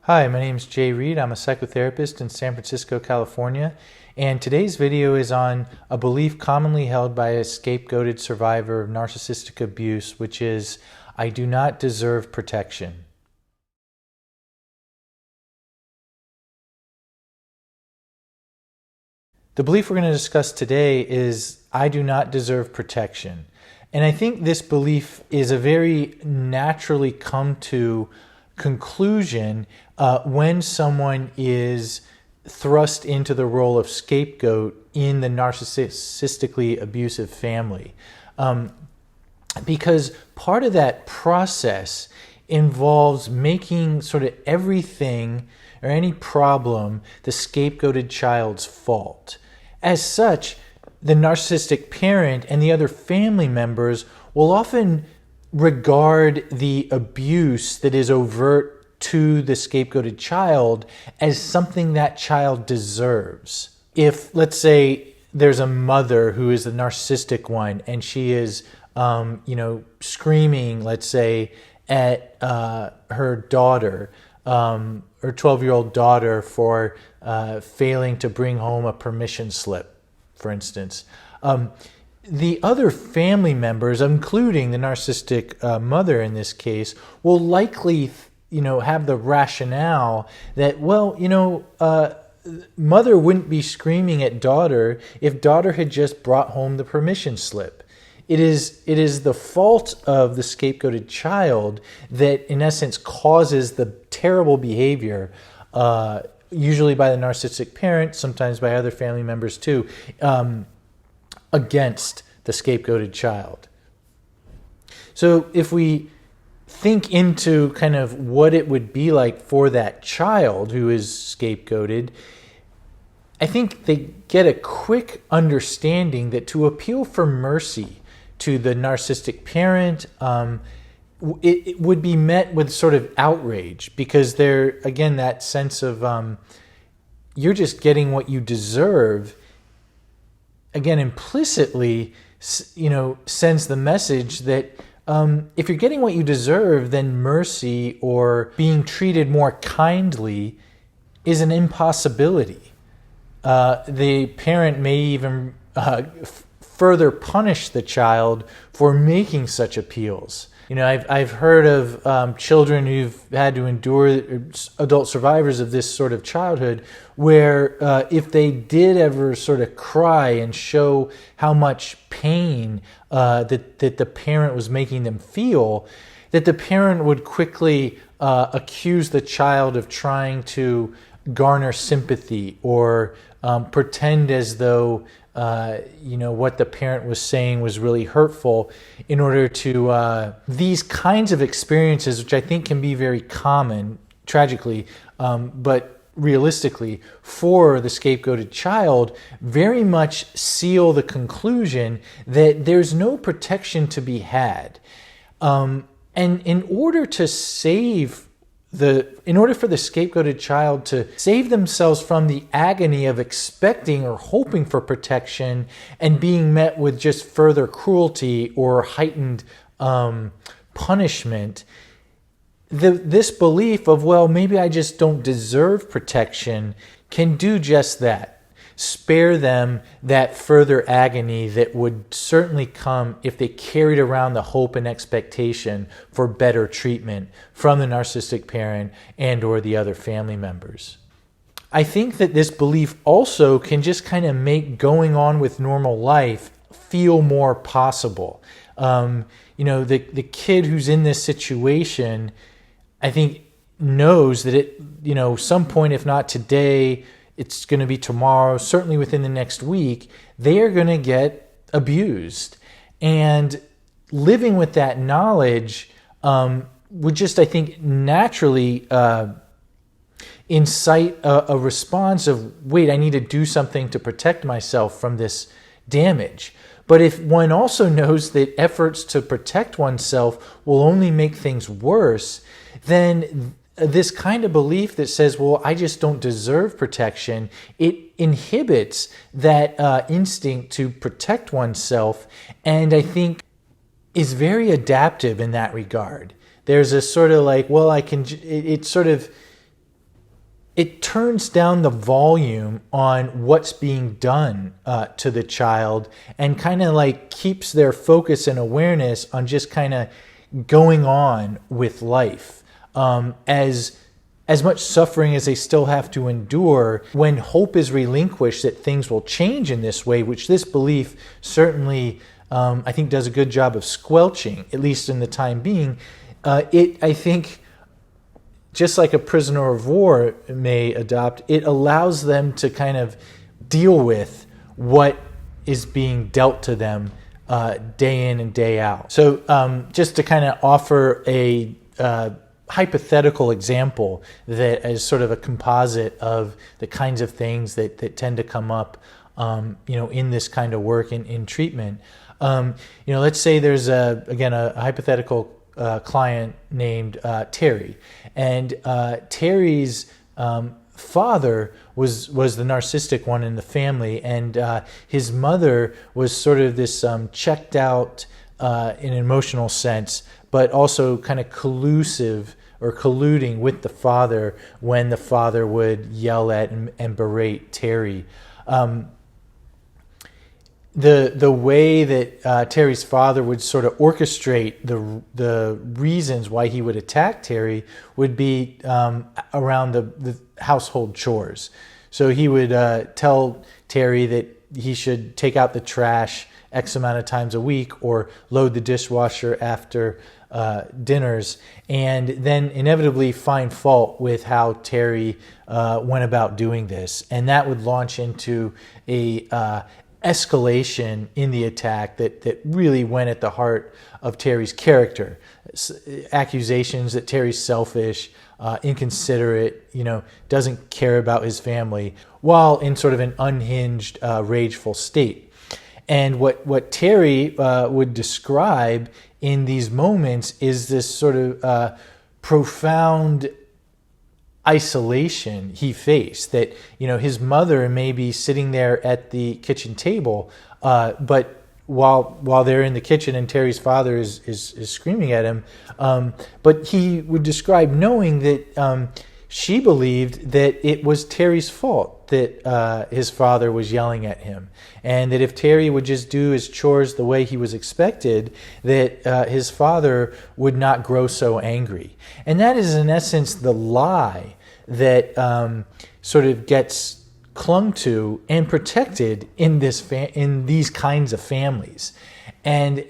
Hi, my name is Jayreid. I'm a psychotherapist in San Francisco, California, and today's video is on a belief commonly held by a scapegoated survivor of narcissistic abuse, which is, I do not deserve protection. The belief we're going to discuss today is, I do not deserve protection. And I think this belief is a very naturally come to conclusion when someone is thrust into the role of scapegoat in the narcissistically abusive family. Because part of that process involves making sort of everything or any problem the scapegoated child's fault. As such, the narcissistic parent and the other family members will often regard the abuse that is overt to the scapegoated child as something that child deserves. If, let's say, there's a mother who is the narcissistic one and she is, screaming, let's say, at her daughter, her 12-year-old daughter for failing to bring home a permission slip, for instance. The other family members, including the narcissistic mother in this case, will likely, have the rationale that, mother wouldn't be screaming at daughter if daughter had just brought home the permission slip. It is the fault of the scapegoated child that, in essence, causes the terrible behavior, usually by the narcissistic parent, sometimes by other family members too, against the scapegoated child. So if we think into kind of what it would be like for that child who is scapegoated, I think they get a quick understanding that to appeal for mercy to the narcissistic parent, it would be met with sort of outrage, because there, again, that sense of you're just getting what you deserve, again, implicitly, sends the message that if you're getting what you deserve, then mercy or being treated more kindly is an impossibility. The parent may even further punish the child for making such appeals. I've heard of children who've had to endure, adult survivors of this sort of childhood, where if they did ever sort of cry and show how much pain that the parent was making them feel, that the parent would quickly accuse the child of trying to garner sympathy or pretend as though what the parent was saying was really hurtful, in order to these kinds of experiences, which I think can be very common, tragically, but realistically, for the scapegoated child, very much seal the conclusion that there's no protection to be had. And in order for the scapegoated child to save themselves from the agony of expecting or hoping for protection and being met with just further cruelty or heightened punishment, this belief of, well, maybe I just don't deserve protection, can do just that. Spare them that further agony that would certainly come if they carried around the hope and expectation for better treatment from the narcissistic parent and or the other family members. I think that this belief also can just kind of make going on with normal life feel more possible. The kid who's in this situation, I think, knows that at some point, if not today, it's going to be tomorrow, certainly within the next week, they are going to get abused. And living with that knowledge would just, I think, naturally incite a response of, wait, I need to do something to protect myself from this damage. But if one also knows that efforts to protect oneself will only make things worse, then this kind of belief that says, well, I just don't deserve protection, it inhibits that instinct to protect oneself, and I think is very adaptive in that regard. There's a sort of like, well, I can, it sort of it turns down the volume on what's being done to the child, and kind of like keeps their focus and awareness on just kind of going on with life. As much suffering as they still have to endure, when hope is relinquished that things will change in this way, which this belief certainly, I think, does a good job of squelching, at least in the time being, I think, just like a prisoner of war may adopt, it allows them to kind of deal with what is being dealt to them day in and day out. So just to kind of offer a hypothetical example that is sort of a composite of the kinds of things that tend to come up in this kind of work in treatment. Let's say there's a hypothetical client named Terry, and Terry's father was the narcissistic one in the family, and his mother was sort of this checked out in an emotional sense, but also kind of collusive or colluding with the father when the father would yell at and berate Terry. The way that Terry's father would sort of orchestrate the reasons why he would attack Terry would be around the household chores. So he would tell Terry that he should take out the trash X amount of times a week, or load the dishwasher after dinners, and then inevitably find fault with how Terry went about doing this. And that would launch into a escalation in the attack that really went at the heart of Terry's character. Accusations that Terry's selfish, inconsiderate, doesn't care about his family, while in sort of an unhinged, rageful state. And what Terry would describe in these moments is this sort of profound isolation he faced, that his mother may be sitting there at the kitchen table, but while they're in the kitchen and Terry's father is screaming at him, but he would describe knowing that she believed that it was Terry's fault that his father was yelling at him, and that if Terry would just do his chores the way he was expected, that his father would not grow so angry. And that is in essence the lie that sort of gets clung to and protected in these kinds of families. And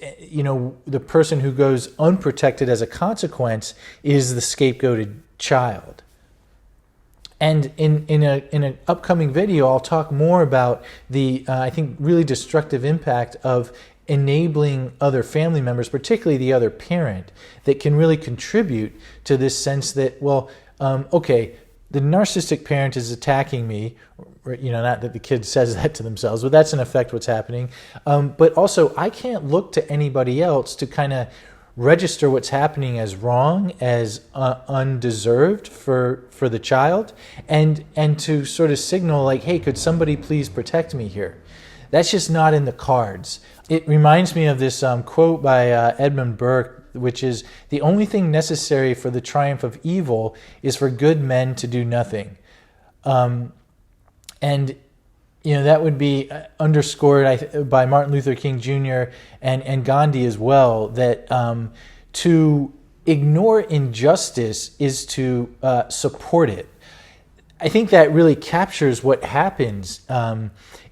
the person who goes unprotected as a consequence is the scapegoated child. And in an upcoming video, I'll talk more about the, I think, really destructive impact of enabling other family members, particularly the other parent, that can really contribute to this sense that, okay, the narcissistic parent is attacking me, not that the kid says that to themselves, but that's in effect what's happening. But also, I can't look to anybody else to kind of register what's happening as wrong, as undeserved for the child, and to sort of signal like, hey, could somebody please protect me here? That's just not in the cards. It reminds me of this quote by Edmund Burke, which is, "The only thing necessary for the triumph of evil is for good men to do nothing." And that would be underscored by Martin Luther King Jr. and Gandhi as well, that to ignore injustice is to support it. I think that really captures what happens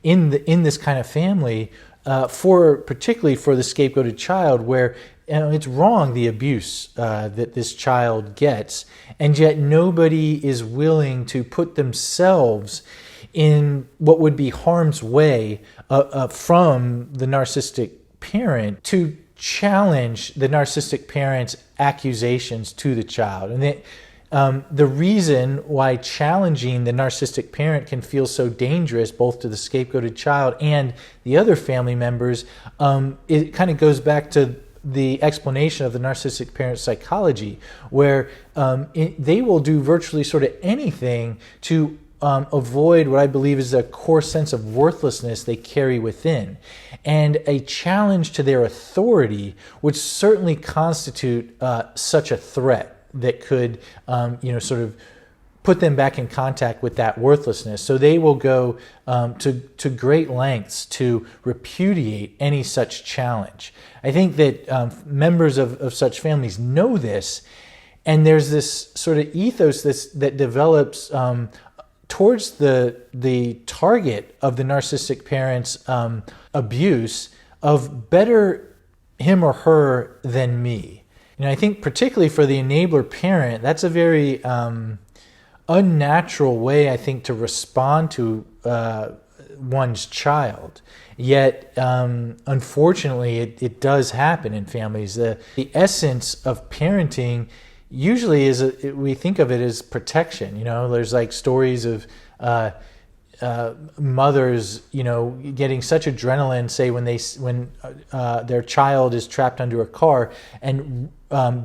in this kind of family, particularly for the scapegoated child, where it's wrong, the abuse that this child gets, and yet nobody is willing to put themselves in what would be harm's way from the narcissistic parent to challenge the narcissistic parent's accusations to the child. And the reason why challenging the narcissistic parent can feel so dangerous, both to the scapegoated child and the other family members, it kind of goes back to the explanation of the narcissistic parent psychology, where they will do virtually sort of anything to avoid what I believe is a core sense of worthlessness they carry within. And a challenge to their authority would certainly constitute such a threat that could, sort of put them back in contact with that worthlessness. So they will go to great lengths to repudiate any such challenge. I think that members of such families know this, and there's this sort of ethos that develops towards the target of the narcissistic parent's abuse of better him or her than me. I think particularly for the enabler parent, that's a very unnatural way, I think, to respond to one's child. Yet, unfortunately, it does happen in families. The essence of parenting usually we think of it as protection. There's like stories of mothers, getting such adrenaline, say when their child is trapped under a car, and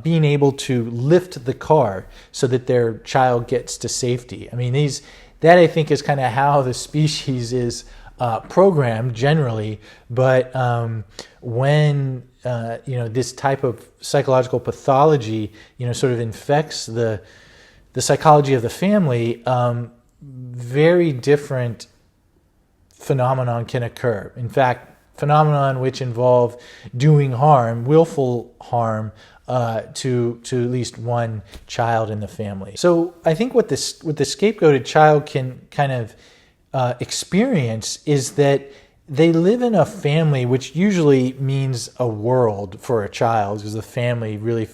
being able to lift the car so that their child gets to safety. That I think is kind of how the species is programmed generally. But when this type of psychological pathology, sort of infects the psychology of the family, very different phenomenon can occur. In fact, phenomenon which involve doing harm, willful harm, to at least one child in the family. So I think what the scapegoated child can kind of experience is that they live in a family, which usually means a world for a child, because the family really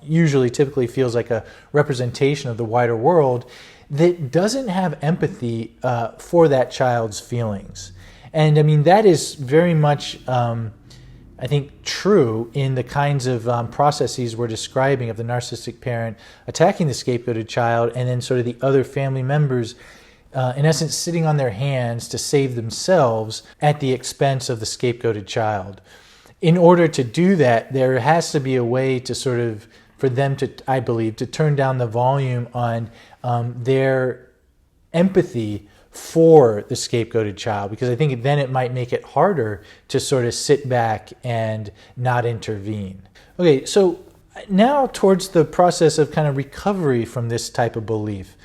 usually typically feels like a representation of the wider world, that doesn't have empathy for that child's feelings. And that is very much, I think, true in the kinds of processes we're describing of the narcissistic parent attacking the scapegoated child, and then sort of the other family members, in essence, sitting on their hands to save themselves at the expense of the scapegoated child. In order to do that, there has to be a way to sort of, for them to, I believe, to turn down the volume on their empathy for the scapegoated child, because I think then it might make it harder to sort of sit back and not intervene. Okay, so now towards the process of kind of recovery from this type of belief.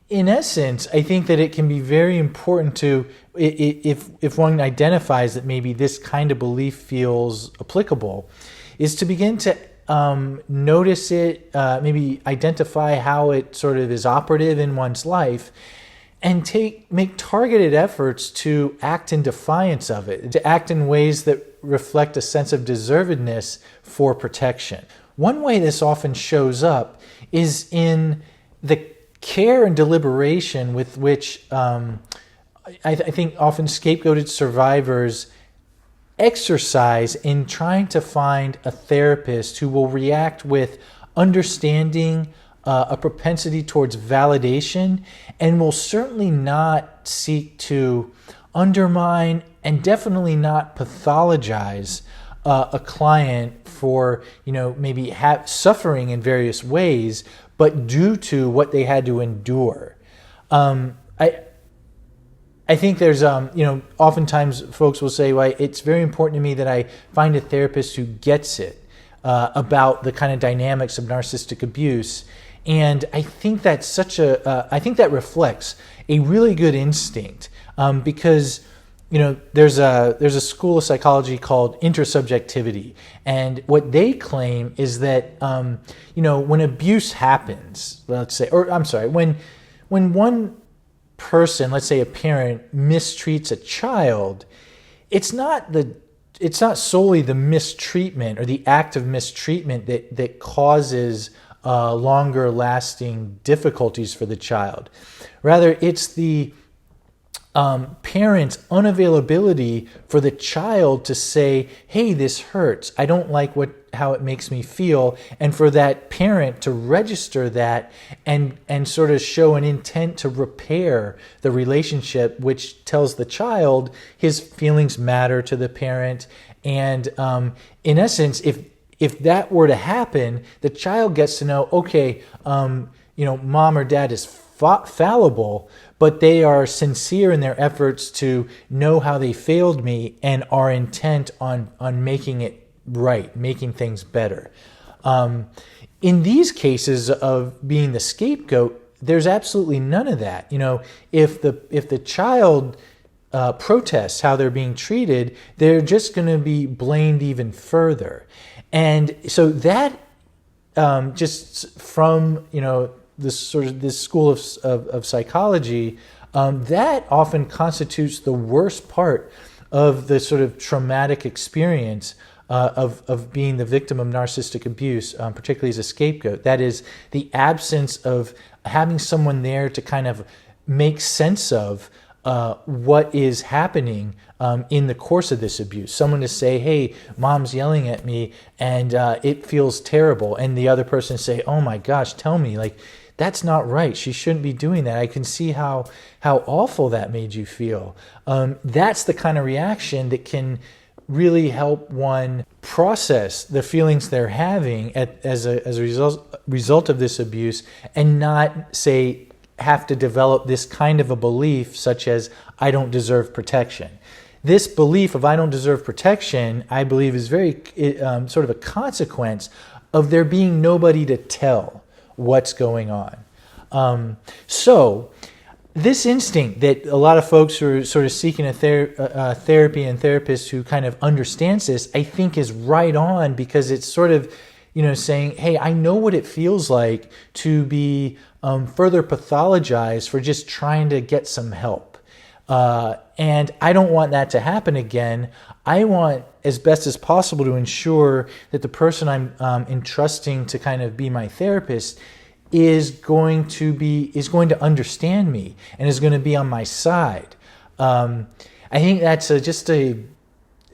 In essence, I think that it can be very important to, if one identifies that maybe this kind of belief feels applicable, is to begin to notice it, maybe identify how it sort of is operative in one's life, and make targeted efforts to act in defiance of it, to act in ways that reflect a sense of deservedness for protection. One way this often shows up is in the care and deliberation with which I think often scapegoated survivors exercise in trying to find a therapist who will react with understanding, a propensity towards validation, and will certainly not seek to undermine and definitely not pathologize a client for maybe suffering in various ways, but due to what they had to endure. I think there's, oftentimes folks will say, well, it's very important to me that I find a therapist who gets it about the kind of dynamics of narcissistic abuse. And I think that's I think that reflects a really good instinct, because there's a school of psychology called intersubjectivity, and what they claim is that when abuse happens, when one person, let's say a parent, mistreats a child, it's not solely the mistreatment or the act of mistreatment that causes longer lasting difficulties for the child. Rather, it's the parent's unavailability for the child to say, hey, this hurts, I don't like how it makes me feel, and for that parent to register that and sort of show an intent to repair the relationship, which tells the child his feelings matter to the parent. And in essence, if that were to happen, the child gets to know, okay, mom or dad is fallible, but they are sincere in their efforts to know how they failed me and are intent on making it right, making things better. In these cases of being the scapegoat, there's absolutely none of that. If the child protests how they're being treated, they're just going to be blamed even further. And so that just from this school of psychology, that often constitutes the worst part of the sort of traumatic experience of being the victim of narcissistic abuse, particularly as a scapegoat. That is the absence of having someone there to kind of make sense of what is happening in the course of this abuse. Someone to say, hey, mom's yelling at me and it feels terrible. And the other person say, oh my gosh, tell me, like, that's not right. She shouldn't be doing that. I can see how awful that made you feel. That's the kind of reaction that can really help one process the feelings they're having as a result of this abuse, and not say have to develop this kind of a belief such as I don't deserve protection. This belief of I don't deserve protection, I believe, is very sort of a consequence of there being nobody to tell what's going on. So this instinct that a lot of folks who are sort of seeking a therapy and therapists who kind of understands this, I think is right on, because it's sort of, saying, hey, I know what it feels like to be further pathologized for just trying to get some help. And I don't want that to happen again. I want, as best as possible, to ensure that the person I'm entrusting to kind of be my therapist is going to understand me and is going to be on my side. I think that's just a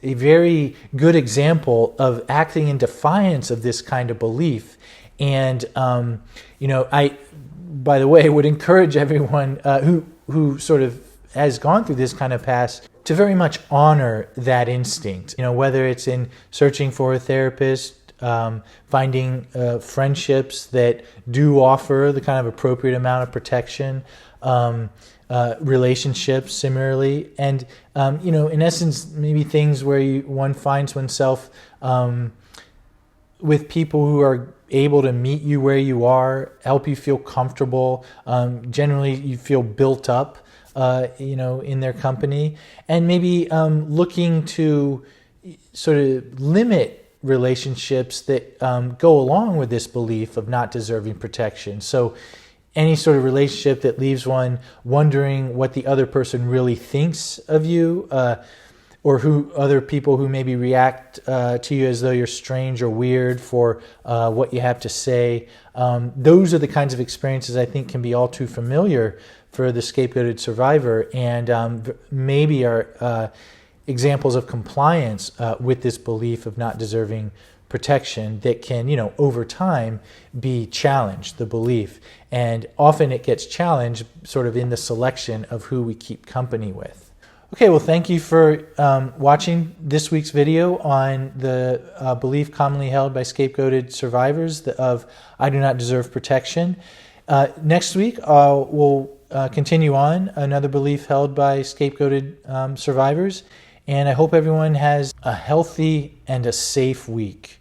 very good example of acting in defiance of this kind of belief. And I, by the way, would encourage everyone who sort of has gone through this kind of past to very much honor that instinct. Whether it's in searching for a therapist, finding friendships that do offer the kind of appropriate amount of protection, relationships similarly, and in essence, maybe things where one finds oneself with people who are able to meet you where you are, help you feel comfortable. Generally, you feel built up, in their company, and maybe looking to sort of limit relationships that go along with this belief of not deserving protection. So any sort of relationship that leaves one wondering what the other person really thinks of you, or who other people who maybe react to you as though you're strange or weird for what you have to say. Those are the kinds of experiences I think can be all too familiar for the scapegoated survivor, and maybe are examples of compliance with this belief of not deserving protection that can, over time be challenged, the belief. And often it gets challenged sort of in the selection of who we keep company with. Okay, well, thank you for watching this week's video on the belief commonly held by scapegoated survivors of I do not deserve protection. Next week, we'll continue on another belief held by scapegoated survivors. And I hope everyone has a healthy and a safe week.